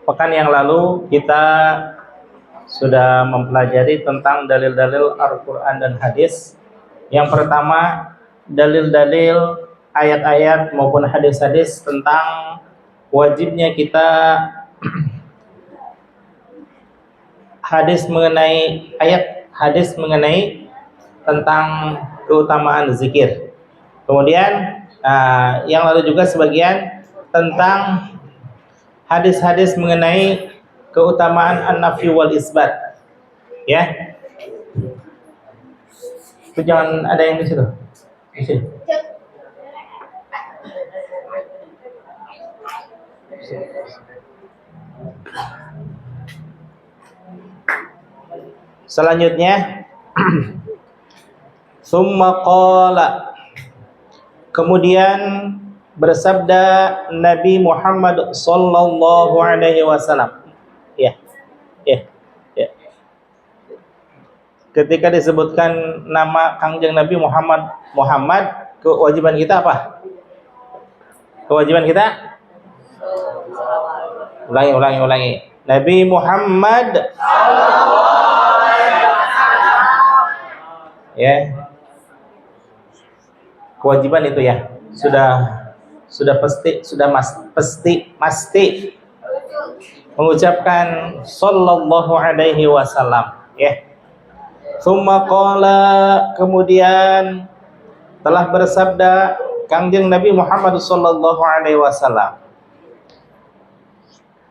Pekan yang lalu kita sudah mempelajari tentang dalil-dalil Al-Quran dan hadis. Yang pertama, dalil-dalil ayat-ayat maupun hadis-hadis tentang wajibnya kita hadis mengenai tentang keutamaan zikir. Kemudian yang lalu juga sebagian tentang hadis-hadis mengenai keutamaan an-nafyu wal isbat. Ya. Itu jangan ada yang di situ. Di sini. Selanjutnya summa qala, kemudian bersabda Nabi Muhammad sallallahu alaihi wasallam. Ya. Ketika disebutkan nama Kangjeng Nabi Muhammad, kewajiban kita apa? Kewajiban kita? Ulangi. Nabi Muhammad ya. Kewajiban itu ya. Sudah pasti mengucapkan sallallahu alaihi wasallam ya. Tsumma qala, kemudian telah bersabda Kangjeng Nabi Muhammad sallallahu alaihi wasallam,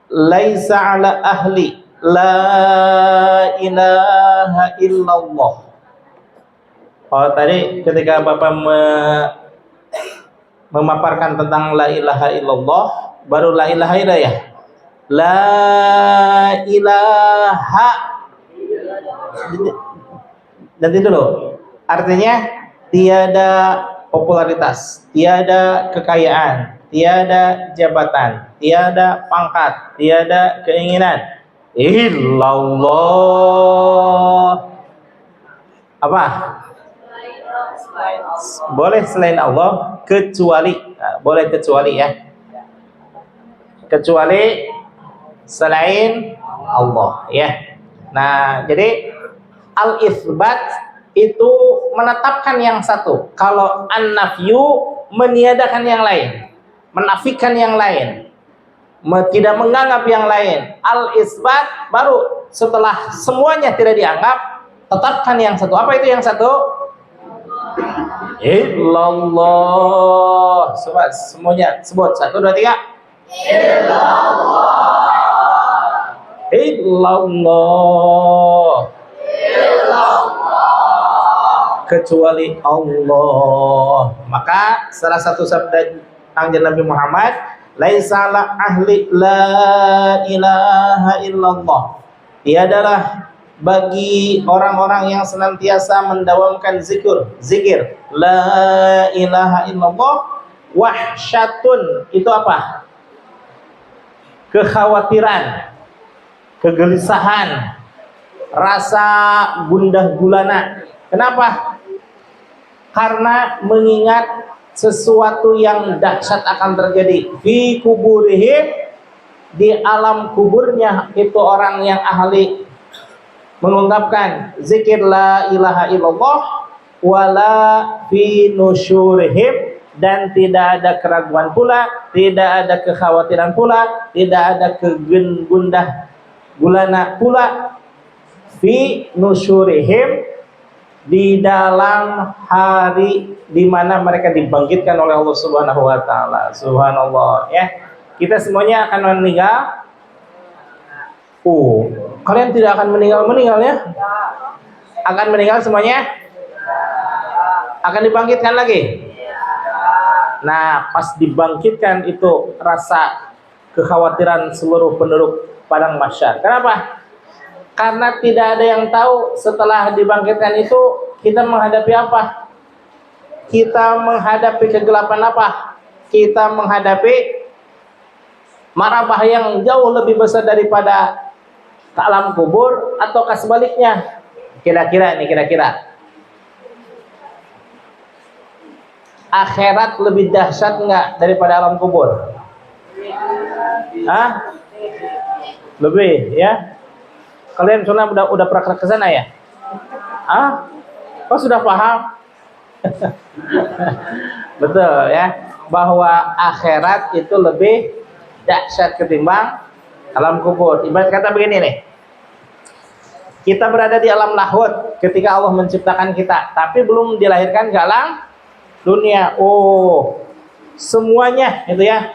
laisa ala ahli la ilaha illallah. Oh, tadi ketika Bapak memaparkan tentang la ilaha illallah, baru la ilaha illallah ya. La ilaha. Nanti dulu. Artinya tiada popularitas, tiada kekayaan, tiada jabatan, tiada pangkat, tiada keinginan. Illallah. Apa? Boleh selain Allah, kecuali boleh kecuali ya. Kecuali selain Allah ya. Nah, jadi al-itsbat itu menetapkan yang satu. Kalau an-nafyu meniadakan yang lain, menafikan yang lain, tidak menganggap yang lain. Al-itsbat baru setelah semuanya tidak dianggap, tetapkan yang satu. Apa itu yang satu? Illallah. Coba semuanya sebut 1, 2, 3. Illallah. Kecuali Allah. Maka salah satu sabda Kangjeng Nabi Muhammad, laisa la ahli la ilaha illallah. Tiadalah bagi orang-orang yang senantiasa mendawamkan zikir la ilaha illallah, wahsyatun, itu apa? Kekhawatiran, kegelisahan, rasa gundah gulana. Kenapa? Karena mengingat sesuatu yang dahsyat akan terjadi fi kuburihim, di alam kuburnya itu orang yang ahli mengungkapkan zikir la ilaha illallah, wala fi nusyurihim, dan tidak ada keraguan pula, tidak ada kekhawatiran pula, tidak ada kegundah gulana pula fi nusyurihim, di dalam hari di mana mereka dibangkitkan oleh Allah Subhanahu wa taala. Subhanallah ya. Kita semuanya akan meninggal. Kalian tidak akan meninggal ya? Akan meninggal semuanya? Akan dibangkitkan lagi? Nah, pas dibangkitkan itu rasa kekhawatiran seluruh penduduk padang mahsyar. Kenapa? Karena tidak ada yang tahu setelah dibangkitkan itu kita menghadapi apa? Kita menghadapi kegelapan apa? Kita menghadapi mara bahaya yang jauh lebih besar daripada ke alam kubur, ataukah sebaliknya? Kira-kira akhirat lebih dahsyat enggak daripada alam kubur? Hah? Lebih ya. Kalian sudah praktek ke sana ya? Ah, kok sudah paham? Betul ya, bahwa akhirat itu lebih dahsyat ketimbang alam kubur. Ibarat kata begini nih, kita berada di alam lahut ketika Allah menciptakan kita, tapi belum dilahirkan ke alam dunia. Oh, semuanya itu ya,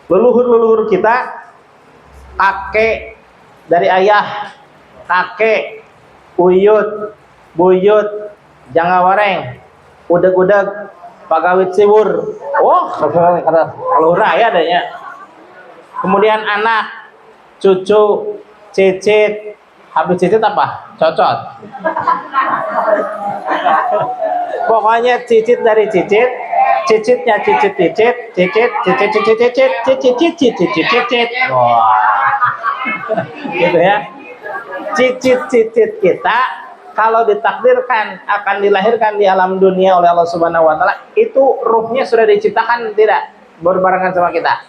leluhur kita, kakek dari ayah, kakek, uyut, buyut, janggawareng, udeg-udeg, pagawit siwur. Oh, kalau raya adanya. Kemudian anak, cucu, cicit. Habis cicit apa? Cocot. Pokoknya cicit dari cicit, cicitnya cicit-cicit, cicit, cicit-cicit-cicit, cicit-cicit-cicit. Wah. Gitu ya. Cicit-cicit kita kalau ditakdirkan akan dilahirkan di alam dunia oleh Allah Subhanahu wa taala, itu ruhnya sudah diciptakan tidak berbarengan sama kita?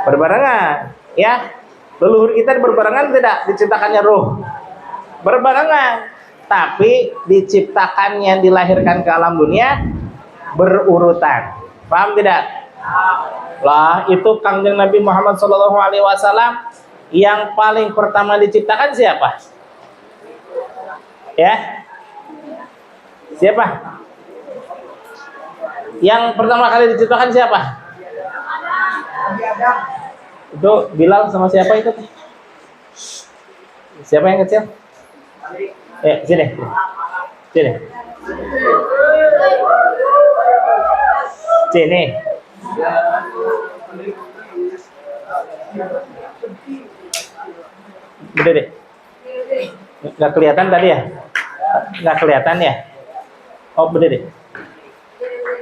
Berbarengan, ya. Leluhur kita berbarengan tidak diciptakannya ruh? Berbarengan. Tapi diciptakannya dilahirkan ke alam dunia berurutan. Paham tidak? Lah, itu Kangjeng Nabi Muhammad SAW yang paling pertama diciptakan siapa? Ya, siapa? Yang pertama kali diciptakan siapa? Itu Bilal sama siapa itu? Siapa yang kecil? Sini. Sini. Sini. Berdiri. Nggak kelihatan tadi ya? Nggak kelihatan ya? Oh, berdiri.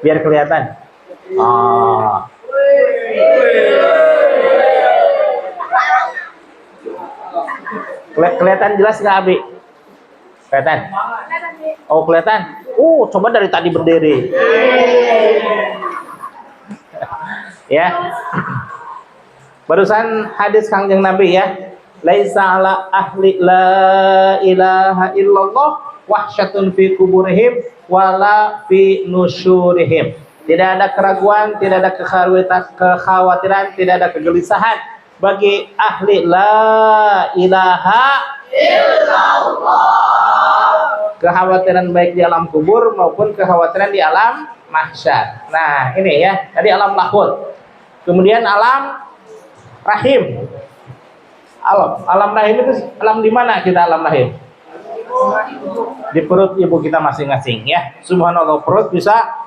Biar kelihatan. Oh. Kelihatan jelas nggak, Abi? Kelihatan? Oh, kelihatan. Coba dari tadi berdiri. Ya. Barusan hadis Kangjeng Nabi ya. Laisa ala ahli la ilaha illallah wahsyatun fi kuburihim wala fi nusyurihim. Tidak ada keraguan, tidak ada kekhawatiran, tidak ada kegelisahan bagi ahli la ilaha illallah. Kekhawatiran baik di alam kubur maupun kekhawatiran di alam mahsyar. Nah, ini ya, tadi alam lahut. Kemudian alam rahim. Alam rahim itu alam di mana kita alam rahim? Di perut ibu kita masing-masing ya. Subhanallah, perut bisa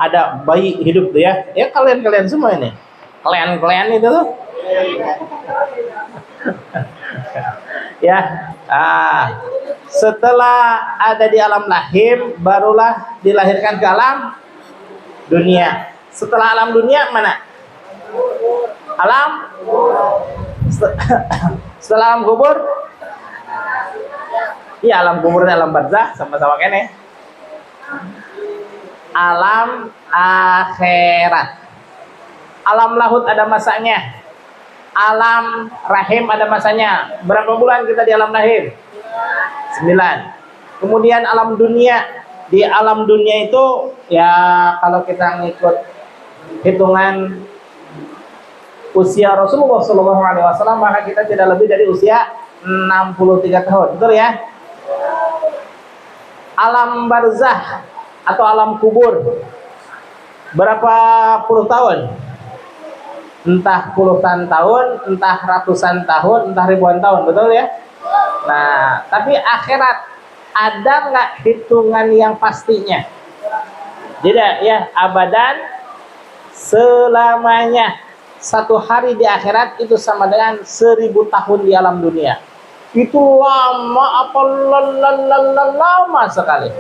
ada bayi hidup tuh ya. Ya kalian semua ini. Kalian itu tuh. Ya. Setelah ada di alam rahim, barulah dilahirkan ke alam dunia. Setelah alam dunia mana? Alam setelah alam kubur? Iya, alam kubur dan alam barzah sama-sama kene. Alam akhirat. Alam lahut ada masanya. Alam rahim ada masanya. Berapa bulan kita di alam rahim? 9. Kemudian alam dunia. Di alam dunia itu ya kalau kita ngikut hitungan usia Rasulullah SAW, maka kita tidak lebih dari usia 63 tahun. Betul ya? Alam barzah atau alam kubur berapa puluh tahun? Entah puluhan tahun, entah ratusan tahun, entah ribuan tahun. Betul ya? Nah, tapi akhirat ada nggak hitungan yang pastinya? Tidak ya, abadan, selamanya. Satu hari di akhirat itu sama dengan 1000 tahun di alam dunia. Itu lama apa lama sekali.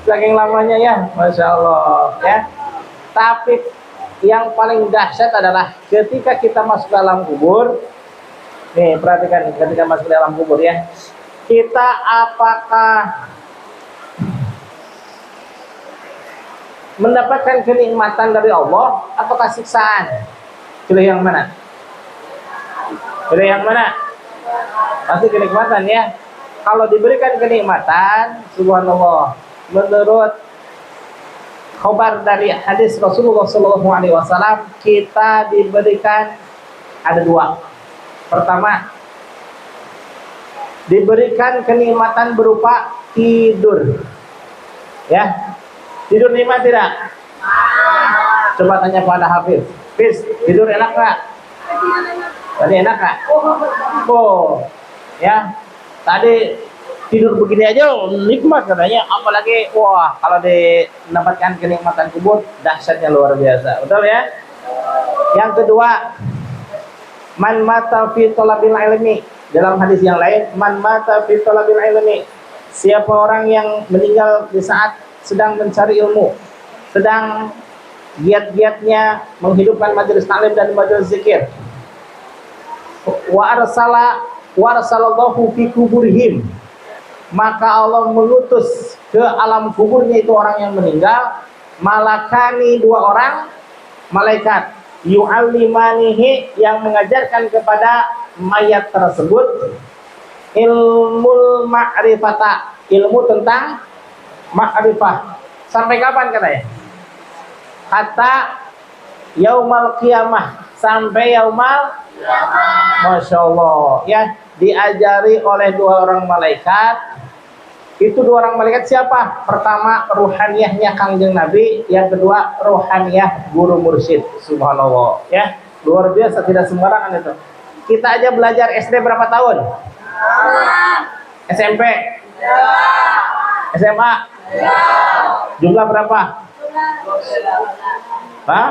Saking lamanya ya, Masya Allah ya. Tapi yang paling dahsyat adalah ketika kita masuk ke alam kubur. Nih, perhatikan ketika masuk ke alam kubur ya. Kita apakah mendapatkan kenikmatan dari Allah atau siksaan? Pilih yang mana? Pilih yang mana? Pasti kenikmatan ya. Kalau diberikan kenikmatan, subhanallah, menurut khabar dari hadis Rasulullah SAW, kita diberikan ada dua. Pertama, diberikan kenikmatan berupa tidur. Ya, tidur nikmat tidak? Coba tanya pada Hafiz. Hafiz, tidur enak nggak? Tadi enak nggak? Oh, ya. Tadi tidur begini aja nikmat katanya, apalagi wah kalau mendapatkan kenikmatan kubur dahsyatnya luar biasa. Betul ya? Yang kedua, man mata fi talabil ilmi. Dalam hadis yang lain, man mata fi talabil ilmi, siapa orang yang meninggal di saat sedang mencari ilmu, sedang giat-giatnya menghidupkan majelis taklim dan majelis zikir, wa arsalallahu fi kuburihim, maka Allah mengutus ke alam kuburnya itu orang yang meninggal, malakani, dua orang malaikat, yu'allimanihi, yang mengajarkan kepada mayat tersebut ilmul ma'rifata, ilmu tentang ma'rifah. Sampai kapan katanya? Hatta yaumal qiyamah, sampai yaumal qiyamah. Masya Allah ya, diajari oleh dua orang malaikat. Itu dua orang malaikat siapa? Pertama ruhaniyahnya Kangjeng Nabi, yang kedua ruhaniyah guru mursyid. Subhanallah ya, luar biasa, tidak sembarangan itu. Kita aja belajar SD berapa tahun? SMP? SMA? Jumlah berapa? Hah?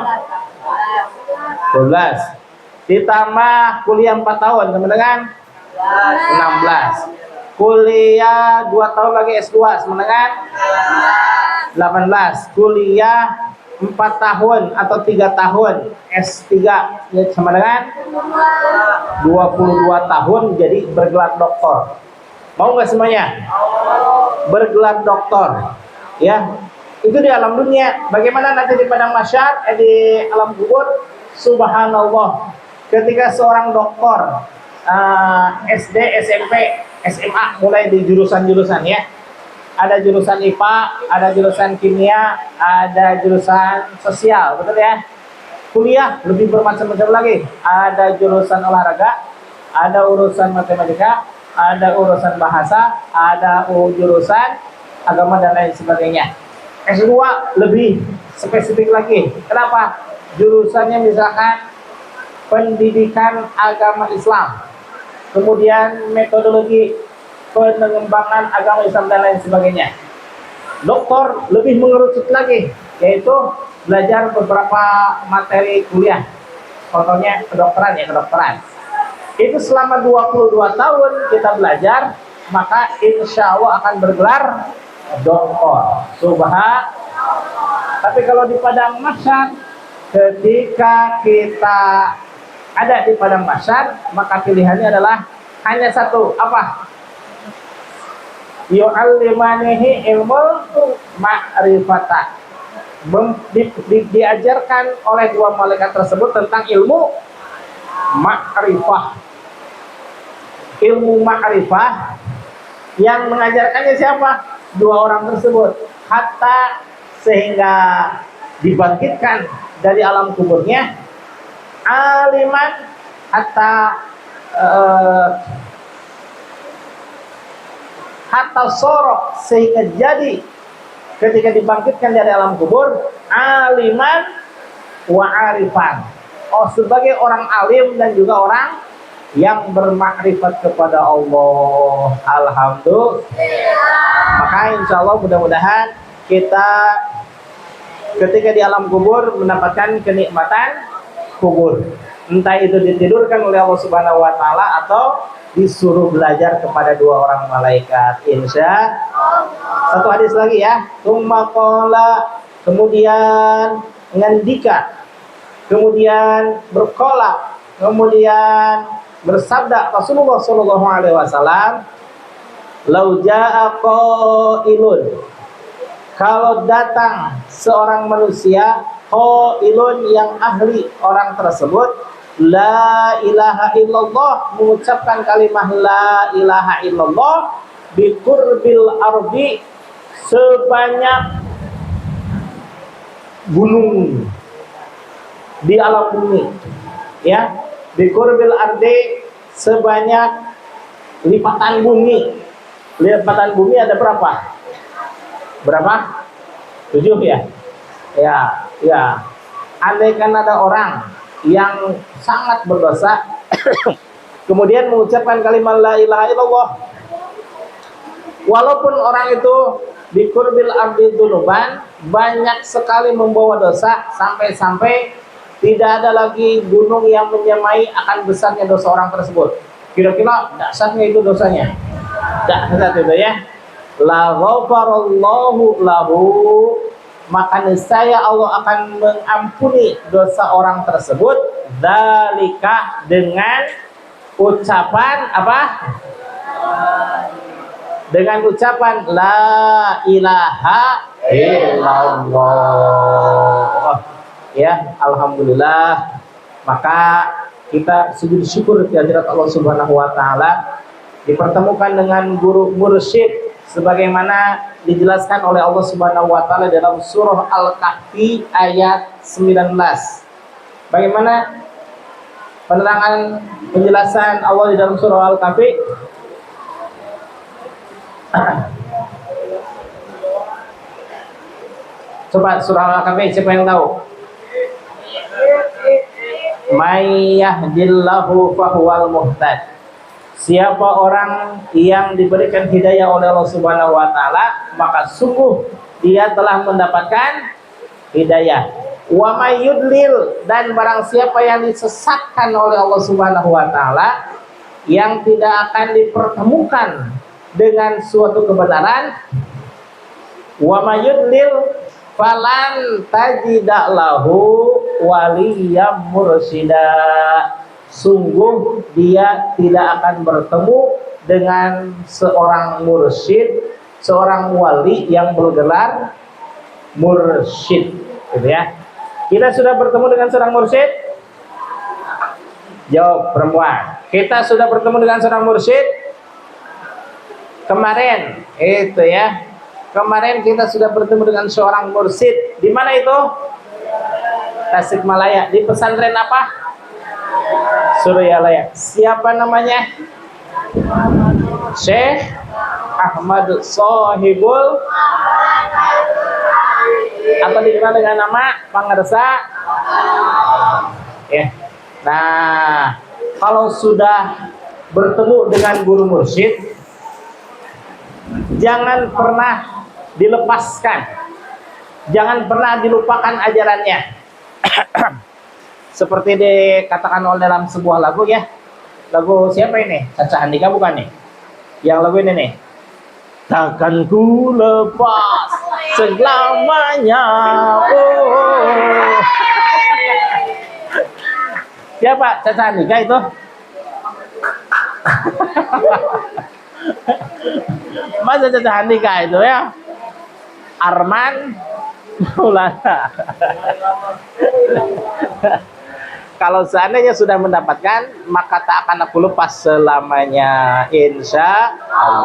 12. Ditambah kuliah 4 tahun sama dengan 16. Kuliah 2 tahun lagi S2 sama dengan 18. Kuliah 4 tahun atau 3 tahun S3 sama dengan 22 tahun, jadi bergelar doktor. Mau nggak semuanya? Bergelar doktor ya. Itu di alam dunia. Bagaimana nanti di padang mahsyar, di alam kubur? Subhanallah, ketika seorang doktor SD, SMP, SMA, mulai di jurusan-jurusan ya. Ada jurusan IPA, ada jurusan kimia, ada jurusan sosial, betul ya? Kuliah lebih bermacam-macam lagi. Ada jurusan olahraga, ada urusan matematika, ada urusan bahasa, ada jurusan agama dan lain sebagainya. S2 lebih spesifik lagi. Kenapa? Jurusannya misalkan pendidikan agama Islam, kemudian metodologi pengembangan agama Islam dan lain sebagainya. Doktor lebih mengerucut lagi, yaitu belajar beberapa materi kuliah. Contohnya kedokteran ya, kedokteran. Itu selama 22 tahun kita belajar, maka insya Allah akan bergelar doktor. Tapi kalau di padang mahsyar, ketika kita ada di padang mahsyar, maka pilihannya adalah hanya satu. Apa? Yu'allimanihi ilmul ma'rifata. Diajarkan oleh dua malaikat tersebut tentang ilmu ma'rifah. Ilmu ma'rifah yang mengajarkannya siapa? Dua orang tersebut. Hatta sehingga dibangkitkan dari alam kuburnya aliman, hatta sorok, sehingga jadi ketika dibangkitkan dari alam kubur aliman wa arifan. Oh, sebagai orang alim dan juga orang yang bermakrifat kepada Allah. Alhamdulillah. Maka insya Allah mudah-mudahan kita ketika di alam kubur mendapatkan kenikmatan kubur. Entah itu ditidurkan oleh Allah Subhanahu wa taala atau disuruh belajar kepada dua orang malaikat. Insya Allah. Satu hadis lagi ya. Tsumma kemudian ngendika, kemudian berqala, kemudian bersabda Rasulullah sallallahu alaihi wasallam, "Lau jaa qailun," kalau datang seorang manusia qailun yang ahli orang tersebut la ilaha illallah, mengucapkan kalimat la ilaha illallah bi qurbil ardi, sebanyak gunung di alam bumi, ya, bi qurbil ardi, sebanyak lipatan bumi. Lipatan bumi ada berapa? Berapa? 7 ya? Ya. Andaikan ada orang yang sangat berdosa kemudian mengucapkan kalimat la ilaha illallah, walaupun orang itu di qurbil ardi dzunuban, banyak sekali membawa dosa, sampai-sampai tidak ada lagi gunung yang menyamai akan besarnya dosa orang tersebut. Kira-kira dasarnya itu dosanya. Dasar itu ya. La ghafarallahu lahu, maka niscaya Allah akan mengampuni dosa orang tersebut. Dzalika, dengan ucapan apa? Dengan ucapan la ilaha illallah. Ya, alhamdulillah. Maka kita sujud syukur di hadirat Allah Subhanahu wa taala, dipertemukan dengan guru mursyid sebagaimana dijelaskan oleh Allah Subhanahu wa taala dalam surah Al-Kahfi ayat 19. Bagaimana penerangan penjelasan Allah di dalam surah Al-Kahfi? Coba surah Al-Kahfi, siapa yang tahu? May yahdillahu fahuwal muhtad. Siapa orang yang diberikan hidayah oleh Allah Subhanahu wa taala, maka sungguh dia telah mendapatkan hidayah. Wa may yudlil, dan barang siapa yang disesatkan oleh Allah Subhanahu wa taala, yang tidak akan dipertemukan dengan suatu kebenaran, wa may yudlil falan tajida lahu waliyam mursida. Sungguh dia tidak akan bertemu dengan seorang mursyid, seorang wali yang bergelar mursyid, gitu ya. Kita sudah bertemu dengan seorang mursyid? Jawab perempuan. Kita sudah bertemu dengan seorang mursyid? Kemarin, itu ya. Kemarin kita sudah bertemu dengan seorang mursyid. Di mana itu? Tasikmalaya. Di pesantren apa? Suryalaya. Siapa namanya? Syekh Ahmad Sohibul, atau dikenal dengan nama Pangersa. Ya. Nah, kalau sudah bertemu dengan guru mursyid, jangan pernah dilepaskan, jangan pernah dilupakan ajarannya. Seperti dikatakan oleh dalam sebuah lagu ya. Lagu siapa ini? Caca Andika bukan nih? Yang lagu ini nih. Takkan ku lepas selamanya. Oh. Siapa Caca Andika itu? Masa Caca Andika itu ya? Arman Maulana. Kalau seandainya sudah mendapatkan, maka tak akan aku lepas selamanya, insya Allah.